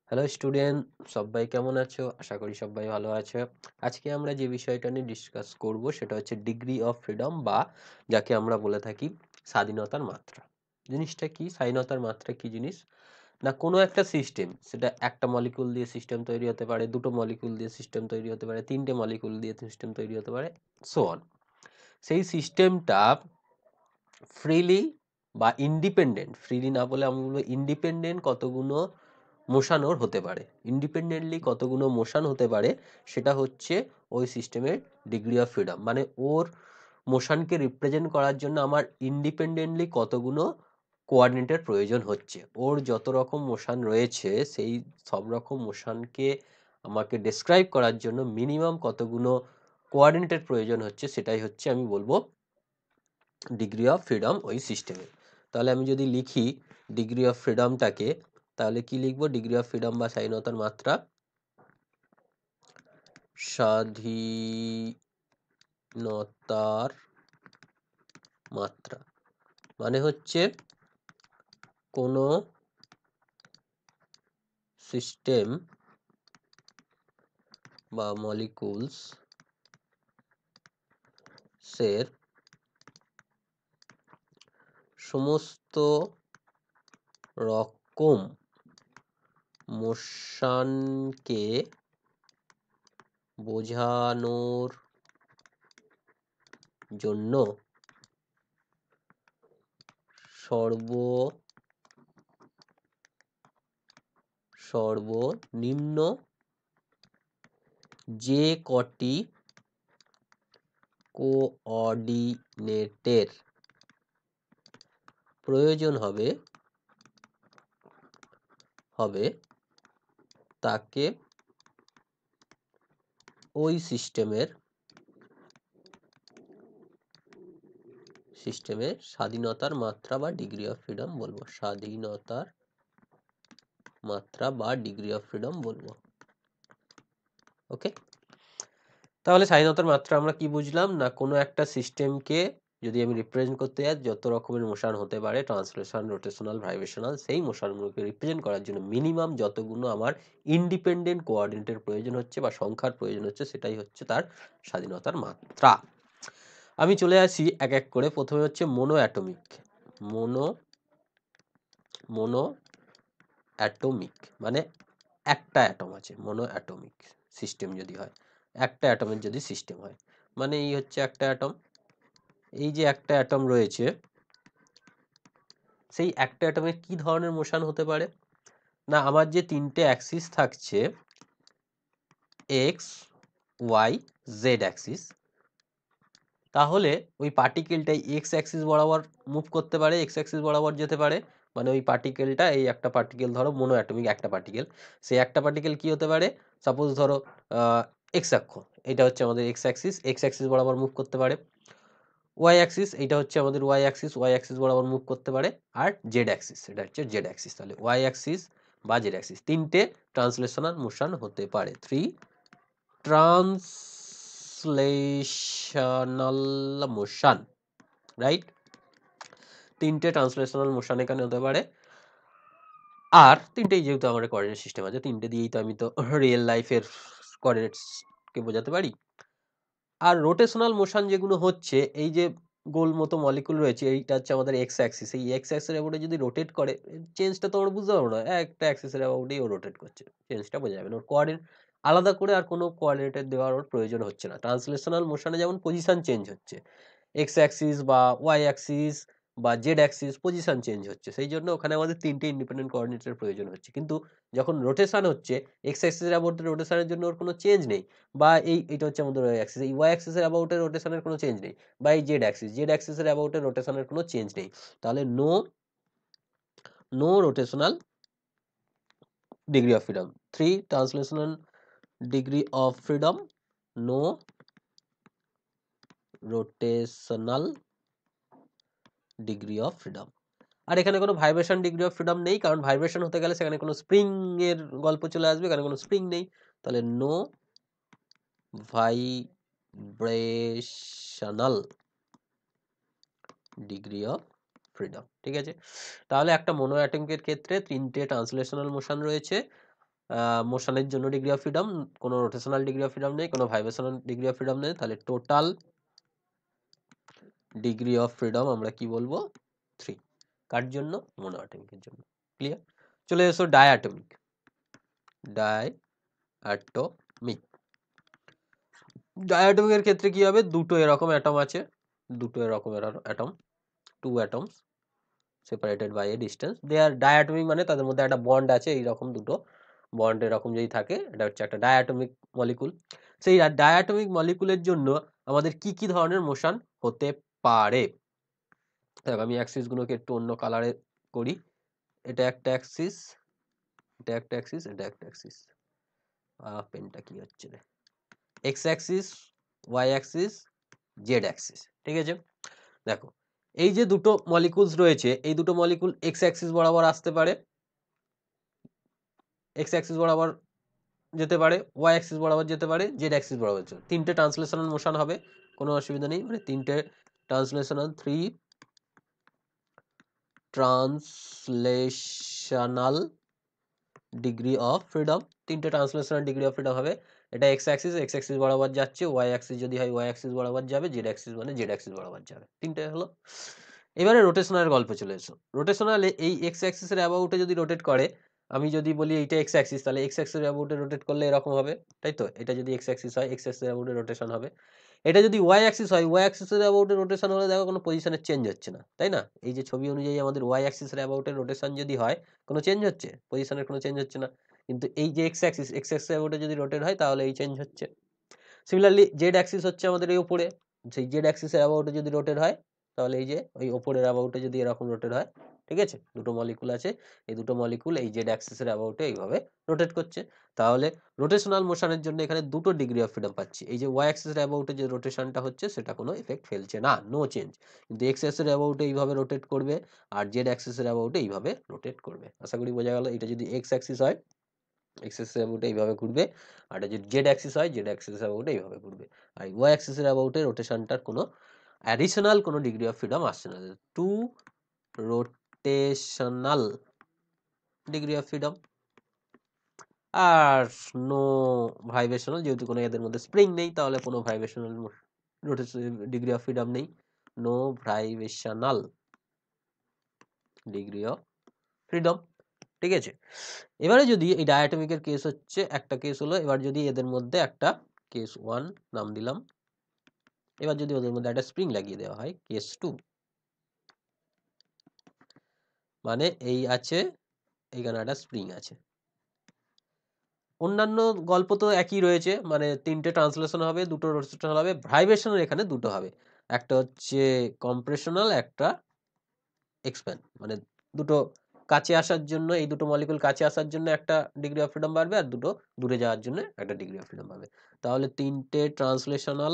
Hello student, সবাই কেমন আছো? আশা করি সবাই ভালো আছো। আজকে আমরা যে বিষয়টা নিয়ে ডিসকাস করব সেটা হচ্ছে ডিগ্রি অফ ফ্রিডম, বা যাকে আমরা বলে থাকি স্বাধীনতার মাত্রা। জিনিসটা কি? স্বাধীনতার মাত্রা কি জিনিস? না, কোনো একটা সিস্টেম, সেটা একটা মলিকুল দিয়ে সিস্টেম তৈরি হতে পারে, দুটো মলিকুল দিয়ে সিস্টেম তৈরি হতে পারে, তিনটে মলিকুল দিয়ে সিস্টেম তৈরি হতে পারে, সো অন। সেই সিস্টেমটা ফ্রিলি বা ইন্ডিপেন্ডেন্ট, ফ্রিলি না বলে আমি বলবো ইন্ডিপেন্ডেন্ট কতগুলো মোশন ওর হতে পারে, ইন্ডিপেন্ডেন্টলি কতগুলো মোশন হতে পারে, সেটা হচ্ছে ওই সিস্টেমের ডিগ্রি অফ ফ্রিডম। মানে ওর মোশনকে রিপ্রেজেন্ট করার জন্য আমার ইন্ডিপেন্ডেন্টলি কতগুলো কোঅর্ডিনেটের প্রয়োজন হচ্ছে। ওর যত রকম মোশন রয়েছে সেই সব রকম মোশনকে আমাকে ডেসক্রাইব করার জন্য মিনিমাম কতগুলো কোঅর্ডিনেটের প্রয়োজন হচ্ছে, সেটাই হচ্ছে আমি বলবো ডিগ্রি অফ ফ্রিডম ওই সিস্টেমে। তাহলে আমি যদি লিখি ডিগ্রি অফ ফ্রিডমটাকে, তাহলে কি লিখবো? ডিগ্রি অফ ফ্রিডম বা স্বাধীনতার মাত্রা, স্বাধীনতার মাত্রা মানে হচ্ছে কোনো সিস্টেম বা মলিকুলস এর সমস্ত রকম মোশনকে বোঝানোর জন্য সর্বনিম্ন যে কটি কোঅর্ডিনেটের প্রয়োজন হবে তাকে ওই সিস্টেমের স্বাধীনতার মাত্রা বা ডিগ্রি অফ ফ্রিডম বলবো। স্বাধীনতার মাত্রা বা ডিগ্রি অফ ফ্রিডম বলবো। ওকে, তাহলে স্বাধীনতার মাত্রা আমরা কি বুঝলাম? না, কোনো একটা সিস্টেমকে যদি আমি রিপ্রেজেন্ট করতে যাই, যত রকমের মোশন হতে পারে, ট্রান্সলেশন, রোটেশনাল, ভাইব্রেশনাল, সেই মোশনগুলোকে রিপ্রেজেন্ট করার জন্য মিনিমাম যতগুলো আমার ইন্ডিপেন্ডেন্ট কোঅর্ডিনেটের প্রয়োজন হচ্ছে বা সংখ্যার প্রয়োজন হচ্ছে, সেটাই হচ্ছে তার স্বাধীনতার মাত্রা। আমি চলে আসি এক এক করে। প্রথমে হচ্ছে মোনো অ্যাটমিক। মোনো অ্যাটমিক মানে একটা অ্যাটম আছে। মোনো অ্যাটমিক সিস্টেম যদি হয়, একটা অ্যাটমের যদি সিস্টেম হয়, মানে এই হচ্ছে একটা অ্যাটম। এই যে একটা অ্যাটম রয়েছে, সেই একটা অ্যাটমের কি ধরনের মোশন হতে পারে? না, আমার যে তিনটে অ্যাক্সিস থাকছে, এক্স, ওয়াই, জেড অ্যাক্সিস, তাহলে ওই পার্টিকেলটাই এক্স অ্যাক্সিস বরাবর মুভ করতে পারে, এক্স অ্যাক্সিস বরাবর যেতে পারে। মানে ওই পার্টিকেলটা, এই একটা পার্টিকেল ধরো মোনো অ্যাটমিক একটা পার্টিকেল, সেই একটা পার্টিকেল কি হতে পারে? সাপোজ ধরো এক্স অক্ষ, এটা হচ্ছে আমাদের এক্স অ্যাক্সিস, এক্স অ্যাক্সিস বরাবর মুভ করতে পারে। ওয়াই অ্যাক্সিস, এইটা হচ্ছে আমাদের ওয়াই অ্যাক্সিস, ওয়াই অ্যাক্সিস বরাবর মুভ করতে পারে। আর জেড অ্যাক্সিস, এটা হচ্ছে জেড অ্যাক্সিস। তাহলে ওয়াই অ্যাক্সিস বা জেড অ্যাক্সিস, তিনটে ট্রান্সলেশনাল মোশন হতে পারে। Three translational motion, right? তিনটে ট্রান্সলেশনাল মোশন এখানে হতে পারে। আর তিনটেই যেহেতু আমার কোঅর্ডিনেট সিস্টেম আছে, তিনটে দিয়েই তো আমি তো রিয়েল লাইফের কোঅর্ডিনেটসকে বোঝাতে পারি। আর রোটেশনাল মোশন যেগুলো হচ্ছে, এই যে গোল মতো মলিকুল রয়েছে, এইটা হচ্ছে আমাদের এক্স অ্যাক্সিস, এই এক্স অ্যাক্সিসের অ্যাবাউটে যদি রোটেট করে, চেঞ্জটা তো আমরা বুঝতে পারবো না। একটা অ্যাক্সিসের অ্যাবাউটেই ও রোটেট করছে, চেঞ্জটা বোঝা যাবে না। ওর কোঅর্ডিনেট আলাদা করে আর কোনো কোঅর্ডিনেটের দেওয়ার ওর প্রয়োজন হচ্ছে না। ট্রান্সলেশনাল মোশনে যেমন পজিশন চেঞ্জ হচ্ছে, এক্স অ্যাক্সিস বা ওয়াই অ্যাক্সিস বা জেড অ্যাক্সিস পজিশন চেঞ্জ হচ্ছে, সেই জন্য ওখানে আমাদের তিনটে ইন্ডিপেন্ডেন্ট কোঅর্ডিনেটের প্রয়োজন হচ্ছে। কিন্তু যখন রোটেশন হচ্ছে, এক্স অ্যাক্সিসের অ্যাবাউটে রোটেশনের জন্য ওর কোনো চেঞ্জ নেই, বা এইটা হচ্ছে আমাদের ওয়াই অ্যাক্সিস, এই ওয়াই অ্যাক্সিসের অ্যাবাউটে রোটেশনের কোনো চেঞ্জ নেই, বা এই জেড অ্যাক্সিস, জেড অ্যাক্সিসের অ্যাবাউটে রোটেশনের কোনো চেঞ্জ নেই, তাহলে no rotational degree of freedom. Three translational degree of freedom, no rotational degree of freedom. আর এখানে কোনো ভাইব্রেশন ডিগ্রি অফ ফ্রিডম নেই, কারণ ভাইব্রেশন হতে গেলে সেখানে কোনো স্প্রিং এর গল্প চলে আসবে, এখানে কোনো স্প্রিং নেই। তাহলে no vibrational degree of freedom. ঠিক আছে, তাহলে একটা মোনো অ্যাটমিকের ক্ষেত্রে তিনটে ট্রান্সলেশনাল মোশন রয়েছে, মোশনের জন্য ডিগ্রি অফ ফ্রিডম, কোনো রোটেশনাল ডিগ্রি অফ ফ্রিডম নেই, কোনো ভাইব্রেশনাল ডিগ্রি অফ ফ্রিডম নেই, তাহলে টোটাল ডিগ্রি অফ ফ্রিডম আমরা কি বলবো? 3। কার জন্য? মোনোঅ্যাটমিকের জন্য। ক্লিয়ার? চলে এসো ডায়াটমিক। ডায়াটমিক ডায়াটমিকের ক্ষেত্রে কি হবে? দুটো এরকম অ্যাটম আছে, দুটো এরকম atom, 2 atoms separated by a distance, they are diatomic, মানে তাদের মধ্যে একটা বন্ড আছে, এইরকম দুটো বন্ড এরকম যদি থাকে এটা হচ্ছে একটা ডায়াটমিক মলিকুল। সেই ডায়াটমিক মলিকুলের জন্য আমাদের কি কি ধরনের মোশন হতে পারে? দেখো আমি অ্যাক্সিস গুলোকে একটু অন্য কালারে করি। এটা একটা অ্যাক্সিস, এটা একটা অ্যাক্সিস, এটা একটা অ্যাক্সিস। পেনটা কি হচ্ছে রে? X axis, Y axis, Z axis. ঠিক আছে, দেখো এই যে দুটো মলিকুলস রয়েছে, এই দুটো মলিকুল এক্স অ্যাক্সিস বরাবর আসতে পারে, এক্স অ্যাক্সিস বরাবর যেতে পারে, ওয়াই অ্যাক্সিস বরাবর যেতে পারে, জেড অ্যাক্সিস বরাবর যেতে পারে। তিনটে ট্রান্সলেশনাল মোশন হবে, কোনো অসুবিধা নেই, মানে তিনটে translational, 3 translational degree of freedom, তিনটে ট্রান্সলেশনাল ডিগ্রি অফ ফ্রিডম হবে। এটা এক্স অ্যাক্সিস বরাবর যাচ্ছে, ওয়াই অ্যাক্সিস যদি হয় ওয়াই অ্যাক্সিস বরাবর যাবে, জেড অ্যাক্সিস মানে জেড অ্যাক্সিস বরাবর যাবে। তিনটে হলো। এবারে রোটেশনাল গল্প চলে এসো। রোটেশনালে এই এক্স অ্যাক্সিসের অ্যাবাউটে যদি রোটেট করে, আমি যদি বলি এইটা এক্স অ্যাক্সিস, তাহলে এক্স অ্যাক্সিসের অ্যাবাউটে রোটেট করলে এরকম হবে, তাই তো? এটা যদি এক্স অ্যাক্সিস হয়, এক্স অ্যাক্সিসের অ্যাবাউটে রোটেশন হবে। এটা যদি ওয়াই অ্যাক্সিস হয়, ওয়াই অ্যাক্সিসের অ্যাবাউটে রোটেশন হলে দেখো কোনো পজিশনের চেঞ্জ হচ্ছে না, তাই না? এই যে ছবি অনুযায়ী আমাদের ওয়াই অ্যাক্সিসের অ্যাবাউটে রোটেশন যদি হয়, কোনো চেঞ্জ হচ্ছে? পজিশনের কোনো চেঞ্জ হচ্ছে না। কিন্তু এই যে এক্স অ্যাক্সিসের অ্যাবাউটে যদি রোটেট হয়, তাহলে এই চেঞ্জ হচ্ছে। সিমিলারলি জেড অ্যাক্সিস হচ্ছে আমাদের এই উপরে, সেই জেড অ্যাক্সিসের অ্যাবাউটে যদি রোটেট হয়, তাহলে এই যে ওই ওপরের অ্যাবাউটে যদি এরকম রোটেট হয়, ঠিক আছে? দুটো মলিকুল আছে, এই দুটো মলিকুল এই জেড অ্যাক্সিসের অ্যাবাউটে এইভাবে রোটেট করছে। তাহলে রোটেশনাল মোশনের জন্য এখানে দুটো ডিগ্রি অফ ফ্রিডম পাচ্ছি। এই যে ওয়াই অ্যাক্সিসের অ্যাবাউটে যে রোটেশনটা হচ্ছে সেটা কোনো এফেক্ট ফেলছে না, নো চেঞ্জ। কিন্তু এক্স অ্যাক্সিসের অ্যাবাউটে এইভাবে রোটেট করবে, আর জেড অ্যাক্সিসের অ্যাবাউটে এইভাবে রোটেট করবে। আশা করি বোঝা গেল। এটা যদি এক্স অ্যাক্সিস হয়, এক্স অ্যাক্সিসের অ্যাবাউটে এইভাবে ঘুরবে, আর এটা যদি জেড অ্যাক্সিস হয়, জেড অ্যাক্সিসের অ্যাবাউটে এইভাবে ঘুরবে। আর ওয়াই অ্যাক্সিসের অ্যাবাউটে রোটেশনটার কোনো অ্যাডিশনাল কোনো ডিগ্রি অফ ফ্রিডম আসছে না। Two rotational degree of freedom, আর নো ভাইব্রেশনাল, যেহেতু কোনো এদের মধ্যে স্প্রিং নেই, তাহলে কোনো ভাইব্রেশনাল ডিগ্রি অফ ফ্রিডম নেই। No vibrational degree of freedom. ঠিক আছে, এবারে যদি এই ডায়াটমিকের কেস হচ্ছে একটা কেস হলো, এবার যদি এদের মধ্যে একটা কেস 1 নাম দিলাম, এবার যদি ওদের মধ্যে একটা স্প্রিং লাগিয়ে দেওয়া হয়, কেস 2, মানে এই আছে, এখানে একটা স্প্রিং আছে। অন্যান্য গল্প তো একই রয়েছে, মানে তিনটে ট্রান্সলেশন হবে, দুটো রোটেশনাল হবে, ভাইব্রেশনাল এখানে দুটো হবে, একটা হচ্ছে কম্প্রেশনাল, একটা এক্সপ্যান্ড, মানে দুটো কাছে আসার জন্য, এই দুটো মলিকুল কাছে আসার জন্য একটা ডিগ্রি অফ ফ্রিডম বাড়বে, আর দুটো দূরে যাওয়ার জন্য একটা ডিগ্রি অফ ফ্রিডম বাড়বে। তাহলে তিনটে ট্রান্সলেশনাল,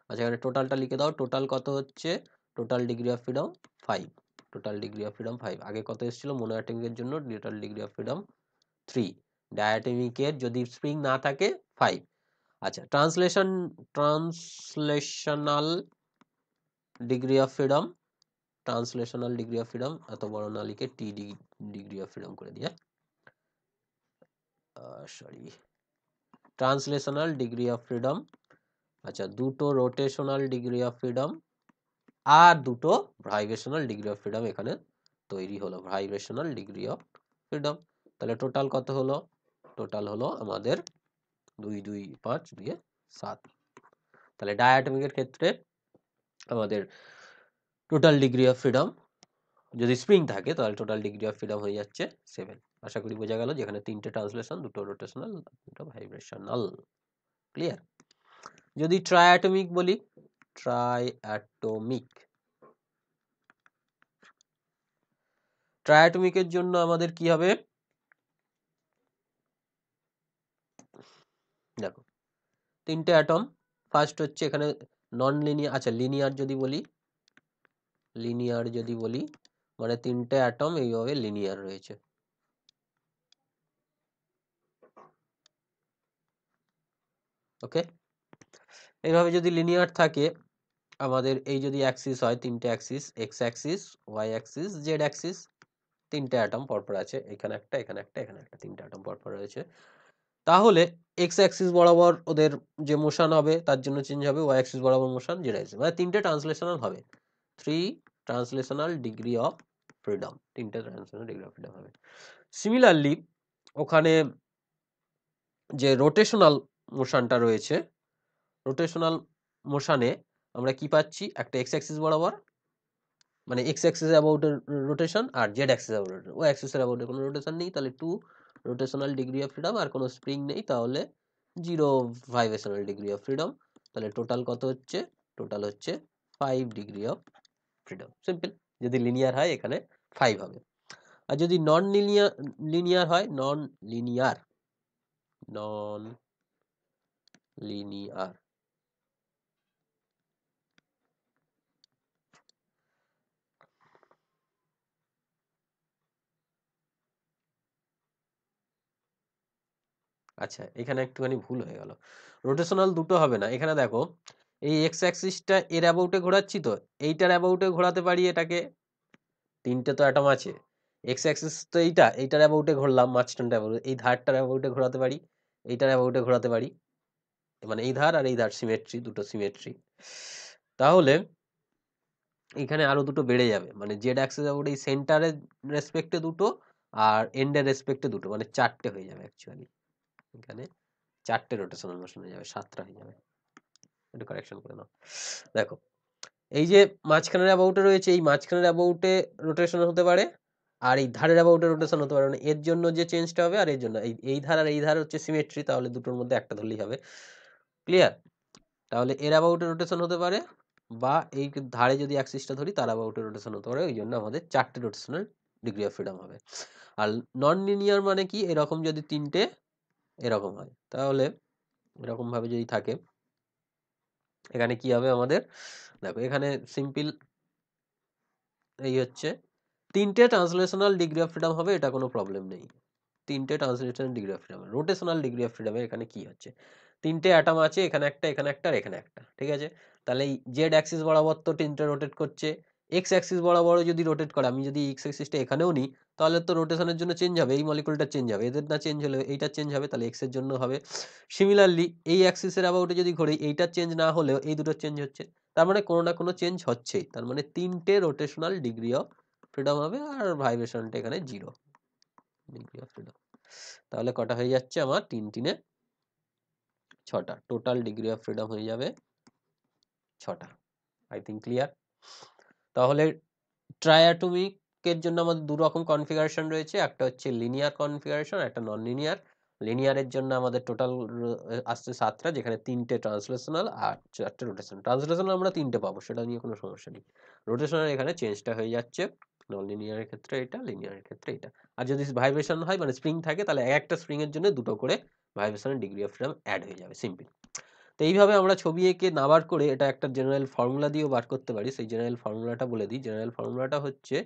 আচ্ছা এখানে টোটালটা লিখে দাও। টোটাল কত হচ্ছে? Total degree of freedom 5। Total degree of freedom 5। আগে কত এসেছিল মোনোঅ্যাটমিকের জন্য? Total degree of freedom 3। ডায়াটমিকের যদি স্প্রিং না থাকে 5। আচ্ছা, translational degree of freedom, translational degree of freedom এত বড় না লিখে টি ডিগ্রি অফ ফ্রিডম করে দিই। Sorry, translational degree of freedom, আচ্ছা দুটো রোটেশনাল ডিগ্রি অফ ফ্রিডম, আর দুটো ভাইব্রেশনাল ডিগ্রি অফ ফ্রিডম এখানে তৈরি হলো, ভাইব্রেশনাল ডিগ্রি অফ ফ্রিডম। তাহলে টোটাল কত হলো? টোটাল হলো আমাদের 2 2 5 দিয়ে 7। তাহলে ডায়াটমিকের ক্ষেত্রে আমাদের টোটাল ডিগ্রি অফ ফ্রিডম যদি স্প্রিং থাকে, তাহলে টোটাল ডিগ্রি অফ ফ্রিডম হয়ে যাচ্ছে 7। আশা করি বোঝা গেল, যেখানে তিনটে ট্রান্সলেশন, দুটো রোটেশনাল, দুটো ভাইব্রেশনাল। ক্লিয়ার? যদি ট্রায়াটমিক বলি, ট্রায়াটমিক, ট্রায়াটমিকের জন্য আমাদের কি হবে? দেখো তিনটে অ্যাটম, ফার্স্ট হচ্ছে এখানে নন লিনিয়ার, আচ্ছা লিনিয়ার যদি বলি, লিনিয়ার যদি বলি মানে তিনটে অ্যাটম এইভাবে লিনিয়ার রয়েছে। ওকে, এইভাবে যদি লিনিয়ার থাকে আমাদের, এই যদি অ্যাক্সিস হয়, তিনটে axis, X axis, Y axis, Z axis, তিনটে অ্যাটম পরপর আছে, এখানে একটা, এখানে একটা, এখানে একটা, তিনটে অ্যাটম পরপর রয়েছে। তাহলে এক্স অ্যাক্সিস বরাবর ওদের যে মোশন হবে তার জন্য চেঞ্জ হবে, ওয়াই অ্যাক্সিস বরাবর মোশন, জেড অ্যাক্সিস, মানে তিনটে ট্রান্সলেশনাল হবে। 3 ট্রান্সলেশনাল ডিগ্রি অফ ফ্রিডম, তিনটে ট্রান্সলেশনাল ডিগ্রি অফ ফ্রিডম হবে। সিমিলারলি ওখানে যে রোটেশনাল মোশনটা রয়েছে, রোটেশনাল মোশনে আমরা কি পাচ্ছি, একটা এক্স অ্যাক্সিস বরাবর, মানে এক্স অ্যাক্সিস অ্যাবাউট রোটেশন, আর Z axis about rotation. Y অ্যাক্সিসের অ্যাবাউটে কোনো রোটেশন নেই, তাহলে 2 রোটেশনাল ডিগ্রি অফ ফ্রিডম, আর কোনো স্প্রিং নেই, তাহলে 0 ভাইব্রেশনাল ডিগ্রি অফ ফ্রিডম। তাহলে টোটাল কত হচ্ছে, টোটাল হচ্ছে 5 ডিগ্রি অফ ফ্রিডম। সিম্পল। যদি লিনিয়ার হয় এখানে 5 হবে, আর যদি নন লিনিয়ার লিনিয়ার হয়, নন লিনিয়ার আচ্ছা, এখানে একটুখানি ভুল হয়ে গেল, রোটেশনাল দুটো হবে না। এখানে দেখো, এই এক্স অ্যাক্সিসটা এর অ্যাবাউটে ঘোরাচ্ছি, তো এইটার অ্যাবাউটে ঘোরাতে পারি এটাকে, তিনটে তো অ্যাটম আছে, এক্স অ্যাক্সিস তো এইটার অ্যাবাউটে ঘোরলাম, মাঝখানটা অ্যাবাউটে, এই ধারটার অ্যাবাউটে ঘোরাতে পারি, এইটার অ্যাবাউটে ঘোরাতে পারি, মানে এই ধার আর এই ধার সিমেট্রি, দুটো সিমেট্রি। তাহলে এখানে আরো দুটো বেড়ে যাবে, মানে জেড অ্যাক্সিস অ্যাবাউট এই সেন্টারের রেসপেক্টে দুটো, আর এন্ডের রেসপেক্টে দুটো, মানে 4টে হয়ে যাবে অ্যাকচুয়ালি। এখানে 4টে রোটেশনাল মোশন হয়ে যাবে, 7টা হয়ে যাবে। একটু কারেকশন করে নাও। দেখো, এই যে মাঝখানের অ্যাবাউটে রয়েছে, এই মাঝখানের অ্যাবাউটে রোটেশন হতে পারে, আর এই ধারের অ্যাবাউটে রোটেশন হতে পারে, মানে এর জন্য যে চেঞ্জটা হবে আর এর জন্য, এই ধার আর এই ধার হচ্ছে সিমেট্রি, তাহলে দুটোর মধ্যে একটা ধরলেই হবে। ক্লিয়ার? তাহলে এর অ্যাবাউটে রোটেশন হতে পারে, বা এই ধারে যদি অ্যাক্সিসটা ধরি তার অ্যাবাউটে রোটেশন হতে পারে, ওই জন্য আমাদের 4টে রোটেশনাল ডিগ্রি অফ ফ্রিডম হবে। আর নন লিনিয়ার মানে কি, এরকম যদি তিনটে এরকম হয়, তাহলে এরকম ভাবে যদি থাকে, এখানে কি হবে আমাদের, দেখো এখানে সিম্পল এই হচ্ছে, তিনটে ট্রান্সলেশনাল ডিগ্রি অফ ফ্রিডম হবে, এটা কোনো প্রবলেম নেই। তিনটে translational degree of freedom. Rotational degree of ফ্রিডমের এখানে কি হচ্ছে, তিনটে অ্যাটম আছে, এখানে একটা, এখানে একটা, আর এখানে একটা, ঠিক আছে। তাহলে এই জেড অ্যাক্সিস বরাবর তো তিনটে রোটেট করছে, এক্স অ্যাক্সিস বরাবরও যদি রোটেট করে, আমি যদি এক্স অ্যাক্সিসটা এখানেও নিই, তাহলে তো রোটেশনের জন্য চেঞ্জ হবে, এই মলিকুলটা চেঞ্জ হবে, এদের না চেঞ্জ হলে এইটা চেঞ্জ হবে, তাহলে এক্স এর জন্য হবে। সিমিলারলি এই অ্যাক্সিসের অ্যাবাউটে যদি ঘোরে, এইটা চেঞ্জ না হলেও এই দুটো চেঞ্জ হচ্ছে, তার মানে কোনো না কোনো চেঞ্জ হচ্ছেই, তার মানে তিনটে রোটেশনাল ডিগ্রি অফ ফ্রিডম হবে, আর ভাইব্রেশনটা এখানে 0 ডিগ্রি অফ ফ্রিডম। তাহলে কটা হয়ে যাচ্ছে আমার, 3 3 6টা, টোটাল ডিগ্রি অফ ফ্রিডম হয়ে যাবে 6টা। I think clear. তাহলে ট্রাইঅ্যাটমিকের জন্য আমাদের দু রকম কনফিগারেশন রয়েছে, একটা হচ্ছে লিনিয়ার কনফিগারেশন, একটা নন লিনিয়ার। লিনিয়ারের জন্য আমাদের টোটাল আসছে 7টা, যেখানে 3টে ট্রান্সলেশনাল আর 4টে রোটেশনাল। ট্রান্সলেশনাল আমরা 3টে পাবো, সেটা নিয়ে কোনো সমস্যা নেই। রোটেশনাল এখানে চেঞ্জটা হয়ে যাচ্ছে, নন লিনিয়ারের ক্ষেত্রে এটা, লিনিয়ারের ক্ষেত্রে এটা। আর যদি ভাইব্রেশন হয়, মানে স্প্রিং থাকে, তাহলে একটা স্প্রিং এর জন্য দুটো করে ভাইব্রেশনের ডিগ্রি অফ ফ্রিডম অ্যাড হয়ে যাবে, সিম্পল। তো এইভাবে আমরা ছবি এঁকে না বার করে এটা একটা জেনারেল ফর্মুলা দিয়েও বার করতে পারি। সেই জেনারেল ফর্মুলাটা বলে দিই। জেনারেল ফর্মুলাটা হচ্ছে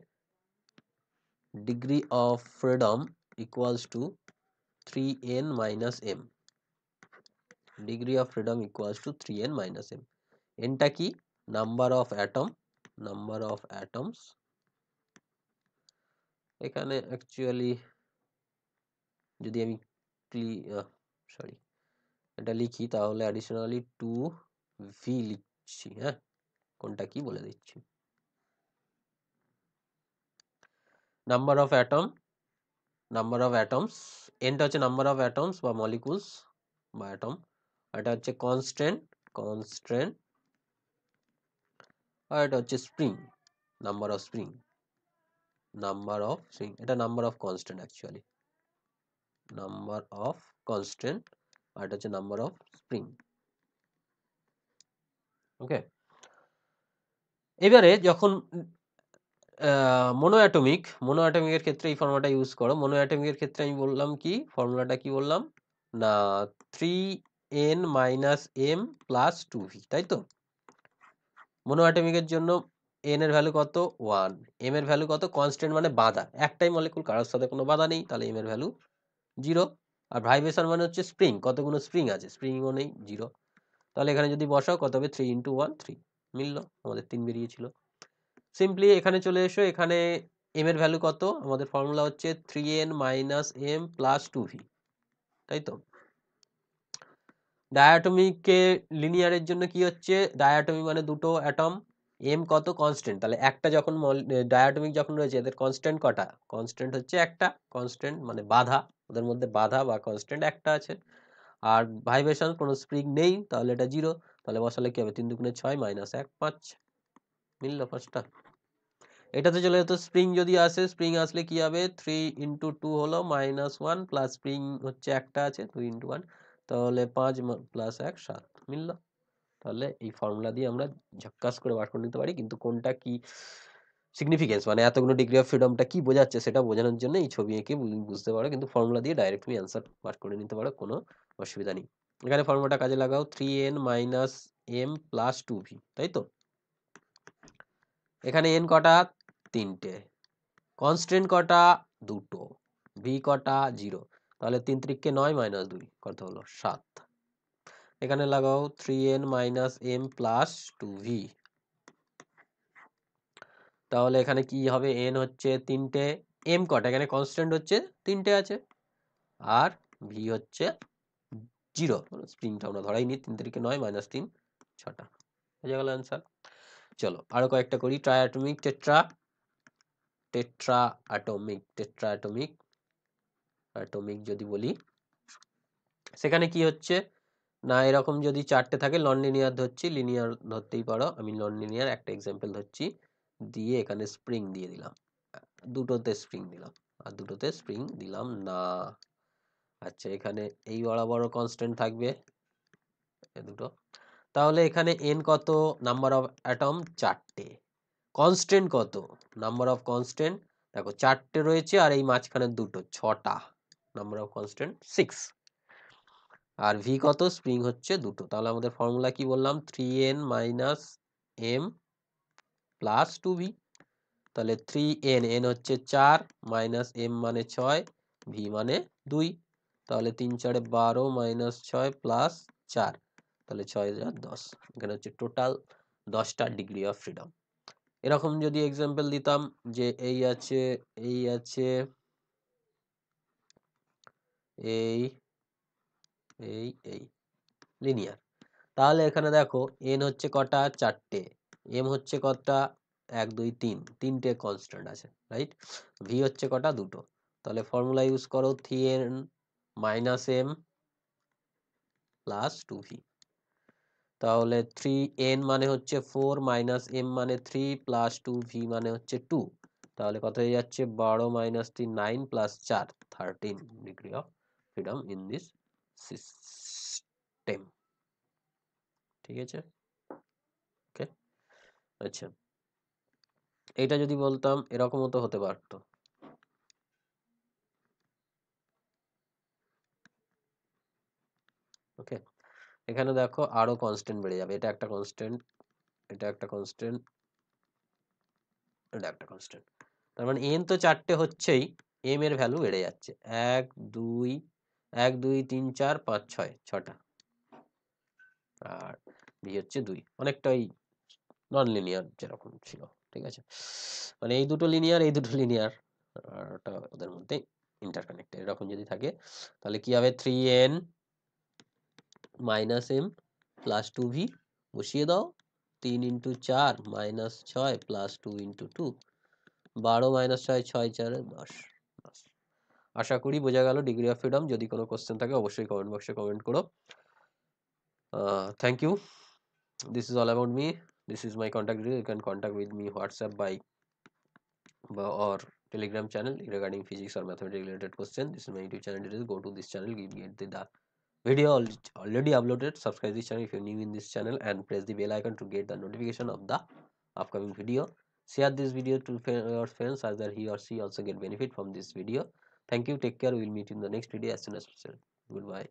degree of freedom equals to 3n minus m। Degree of freedom equals to 3n minus m। এনটা কি, number of atom, number of atoms. এখানে অ্যাকচুয়ালি যদি আমি সরি এটা লিখি, তাহলে অ্যাডিশনালি 2v লিখছি। হ্যাঁ, কোনটা কি বলে দিচ্ছি। Number of atom, number of atoms, এনটা হচ্ছে নাম্বার অফ অ্যাটমস বা মলিকুলস বা অ্যাটম, এটা হচ্ছে কনস্ট্যান্ট, কনস্ট্যান্ট, আর এটা হচ্ছে spring, number of spring, number of spring, এটা number of constant actually, number of constant, আর এটা হচ্ছে নাম্বার অফ স্প্রিং। ওকে, এবারে যখন মনো অ্যাটমিকের ক্ষেত্রে এই ফর্মুলাটা ইউজ করো। মনো অ্যাটমিকের ক্ষেত্রে আমি বললাম কি, ফর্মুলাটা কি বললাম না, 3n minus m plus 2v, তাই তো। মনো অ্যাটমিকের জন্য n এর ভ্যালু কত, 1, m এর ভ্যালু কত, কনস্ট্যান্ট মানে বাঁধা, একটাই মলিকুল, কারোর সাথে কোনো বাধা নেই, তাহলে m এর ভ্যালু 0। আর ভাইব্রেশন মানে হচ্ছে স্প্রিং, কতগুলো স্প্রিং আছে, স্প্রিংও নেই, 0। তাহলে এখানে যদি বসাও কত হবে, 3 × 1 3, মিললো, আমাদের 3 বেরিয়েছিল। সিম্পলি এখানে চলে এসো, এখানে এম এর ভ্যালু কত? আমাদের ফর্মুলা হচ্ছে 3n minus M plus 2v, তাই তো? ডায়াটমিকে লিনিয়ারের জন্য কি হচ্ছে, ডায়াটমিক মানে দুটো অ্যাটম, এম কত কনস্ট্যান্ট, তাহলে একটা যখন ডায়াটমিক যখন রয়েছে এদের কনস্ট্যান্ট কটা? কনস্ট্যান্ট হচ্ছে একটা, কনস্ট্যান্ট মানে বাধা, ওদের মধ্যে বাধা বা কনস্ট্যান্ট একটা আছে। আর ভাইব্রেশন কোনো স্প্রিং নেই, তাহলে এটা 0, তাহলে বসালে কি হবে 3 দুগুণে 6 মাইনাস 1 5, মিললো পাঁচটা। এটাতে চলে যেত স্প্রিং যদি আসে, স্প্রিং আসলে কি হবে 3 ইন্টু 2 হলো -1 প্লাস স্প্রিং হচ্ছে একটা আছে 2 ইন্টু 1, তাহলে 5 প্লাস 1 7, মিললো। তাহলে এই ফর্মুলা দিয়ে আমরা ঝক্কাস করে বার করে নিতে পারি, কিন্তু কোনটা কি সিগনিফিকেন্স মানে এতগুলো ডিগ্রি অফ ফ্রিডমটা কি বোঝাচ্ছে সেটা বোঝানোর জন্য এই ছবি এঁকে বুঝতে পারো, কিন্তু ফর্মুলা দিয়ে ডাইরেক্ট তুমি অ্যান্সার বার করে নিতে পারো, কোনো অসুবিধা নেই। এখানে ফর্মুলাটা কাজে লাগাও 3n minus M plus 2v, তাই তো? এখানে n কটা? 3টে। কনস্ট্যান্ট কটা? দুটো। ভি কটা? 0, তাহলে 3 3 9 মাইনাস 2 কত হলো 7। এখানে লাগাও 3n minus M plus 2v, তাহলে এখানে কি হবে, n হচ্ছে 3টে, m কটা? এখানে কনস্ট্যান্ট হচ্ছে 3টে আছে, আর v হচ্ছে 0, স্প্রিংটা আমরা ধরাইনি, 3 3 9 মাইনাস 3 6টা, হয়ে গেল অ্যান্সার। চলো আরো কয়েকটা করি। Triatomic tetra, tetra atomic, tetra atomic, atomic যদি বলি সেখানে কি হচ্ছে না, এরকম যদি 4টে থাকে নন লিনিয়ার ধরছি, লিনিয়ার ধরতেই পারো, আমি নন লিনিয়ার একটা এক্সাম্পল ধরছি, দিয়ে এখানে স্প্রিং দিয়ে দিলাম, দুটোতে স্প্রিং দিলাম আর দুটোতে স্প্রিং দিলাম না। আচ্ছা এখানে এই বরাবর কনস্ট্যান্ট থাকবে দুটো, তাহলে এখানে n কত? নাম্বার অফ অ্যাটম 4টে, কনস্ট্যান্ট কত? নাম্বার অফ কনস্ট্যান্ট দেখো 4টে রয়েছে আর এই মাঝখানে দুটো 6টা, নাম্বার অফ কনস্ট্যান্ট 6। আর ভি কত? স্প্রিং হচ্ছে দুটো, তাহলে আমাদের ফর্মুলা কি বললাম 3n minus M plus 2v, তাহলে 3n, n হচ্ছে 4 মাইনাস m মানে 6, v মানে 2, তাহলে 3 4 12 মাইনাস 6 প্লাস 4, তাহলে 6 10, এখানে হচ্ছে টোটাল 10টা ডিগ্রি অফ ফ্রিডম। এরকম যদি এক্সাম্পল দিতাম যে এই আছে, এই আছে, এই এই লিনিয়ার, তাহলে এখানে দেখো n হচ্ছে কটা? 4টে, m হচ্ছে কটা? 1 2 3, 3টে কনস্ট্যান্ট আছে, রাইট? v হচ্ছে কটা? দুটো, তাহলে ফর্মুলা ইউজ করো 3n minus m plus 2v, তাহলে 3n মানে হচ্ছে 4 মাইনাস m মানে 3 প্লাস 2v মানে হচ্ছে 2, তাহলে কত হয়ে যাচ্ছে 12 minus 3 9 plus 4 13 degree of freedom in this system. ঠিক আছে, ওকে। আচ্ছা এটা যদি বলতাম এরকমও তো হতে পারতো, ওকে। এখানে দেখো আরো কনস্ট্যান্ট বেড়ে যাবে, এটা একটা কনস্ট্যান্ট, এটা একটা কনস্ট্যান্ট, এটা একটা কনস্ট্যান্ট, তার মানে n তো 4টে হচ্ছেই, m এর ভ্যালু বেড়ে যাচ্ছে 1 2 1 2 3 4 5 6, 6টা, আর v হচ্ছে 2, অনেকটাই নন লিনিয়ার যেরকম ছিল, ঠিক আছে? মানে এই দুটো লিনিয়ার, এই দুটো লিনিয়ার, আর ওটা ওদের মধ্যে ইন্টারকানেক্টেড, এরকম যদি থাকে তাহলে কি হবে 3n minus M plus 2v, বসিয়ে দাও, 3 into 4 minus 6 plus 2 into 2, 12 minus 6 6 4 10। আশা করি বোঝা গেল ডিগ্রি অফ ফ্রিডম। যদি কোনো কোশ্চেন থাকে অবশ্যই কমেন্ট বক্সে কমেন্ট করো। Thank you, this is all about me, this is my contact detail, you can contact with me WhatsApp by or Telegram channel regarding physics or mathematics related question. This is my YouTube channel details, go to this channel, get the video already uploaded, subscribe this channel if you're new in this channel and press the bell icon to get the notification of the upcoming video. Share this video to your friends so that he or she also get benefit from this video. Thank you, take care, we'll meet in the next video as soon as possible. Goodbye.